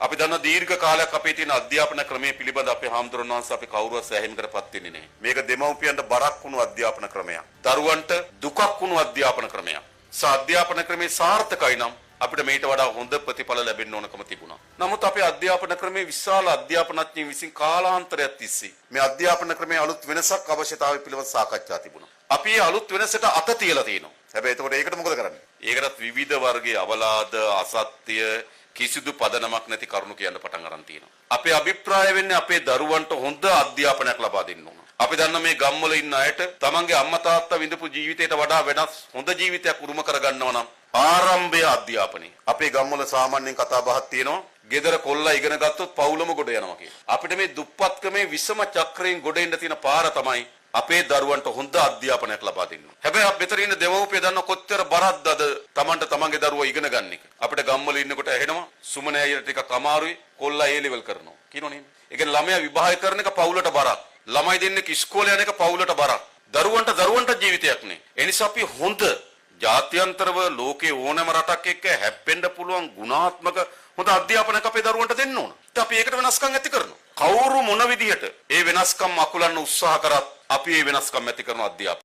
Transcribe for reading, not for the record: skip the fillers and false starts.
අපි දන්න දීර්ඝ කාලයක් අපේ තියෙන අධ්‍යාපන ක්‍රමයේ පිළිබඳ අපේ හාමුදුරන් වහන්සේ අපි කවුරුවත් සෑහීමකටපත් වෙන්නේ නැහැ. මේක දෙමව්පියන්ට බරක් වුණු අධ්‍යාපන ක්‍රමයක්. දරුවන්ට දුකක් වුණු අධ්‍යාපන ක්‍රමයක්. අධ්‍යාපන ක්‍රමේ සාර්ථකයි නම් අපිට මේට වඩා හොඳ ප්‍රතිඵල ලැබෙන්න ඕනකම තිබුණා. නමුත් අපේ අධ්‍යාපන ක්‍රමේ විශාල අධ්‍යාපනඥයින් විසින් කාලාන්තරයක් තිස්සේ මේ අධ්‍යාපන ක්‍රමේ අලුත් වෙනසක් අවශ්‍යතාවය පිළිබඳ සාකච්ඡා තිබුණා. අපි අලුත් වෙනසට අත තියලා තියෙනවා. හැබැයි එතකොට ඒකට මොකද කරන්නේ? ඒකටත් විවිධ වර්ගයේ අවලාද අසත්‍ය කිසිදු පදනමක් නැති කරුණු කියන්න පටන් අරන් තියෙනවා. අපේ අභිප්‍රාය වෙන්නේ අපේ දරුවන්ට හොඳ අධ්‍යාපනයක් ලබා දෙන්න ඕන. අපි දන්න මේ ගම්වල ඉන්න අයට තමන්ගේ අම්මා තාත්තා විඳපු ජීවිතයට වඩා වෙනස් හොඳ ජීවිතයක් උරුම කරගන්නවා නම් ආරම්භය අධ්‍යාපනය. අපේ ගම්වල සාමාන්‍යයෙන් කතා බහක් තියෙනවා. ගෙදර කොල්ලා ඉගෙන ගත්තොත් පවුලම ගොඩ යනවා කියලා. අපිට මේ දුප්පත්කමේ විසම චක්‍රයෙන් ගොඩ එන්න තියෙන පාර තමයි අපේ දරුවන්ට හොඳ අධ්‍යාපනයක් ලබා දෙන්න. හැබැයි අපි මෙතන ඉන්න දෙමව්පිය දන්න කොච්චර බරක්ද අද Tamanට තමන්ගේ දරුවා ඉගෙන ගන්න එක. අපිට ගම්වල ඉන්නකොට ඇහෙනවා සුමනේ අයියට ටිකක් අමාරුයි කොල්ලා A level කරනවා. කියනෝනේ. ඒ කියන්නේ ළමයා විභාග කරන එක පවුලට බරක්. ළමයි දෙන්නෙක් ඉස්කෝලේ යන එක පවුලට බරක්. දරුවන්ට ජීවිතයක් නේ. ඒ නිසා අපි හොඳ ජාත්‍යන්තරව ලෝකේ ඕනෑම රටක් එක්ක හැප්පෙන්න පුළුවන් ගුණාත්මක හොඳ අධ්‍යාපනයක් අපේ දරුවන්ට දෙන්න ඕන. අපි ඒකට වෙනස්කම් ඇති කරනවා. කවුරු මොන විදිහට ඒ වෙනස්කම් අකුලන්න උත්සාහ කරත් අපි ඒ වෙනස්කම් ඇති කරන අධ්‍යාපනය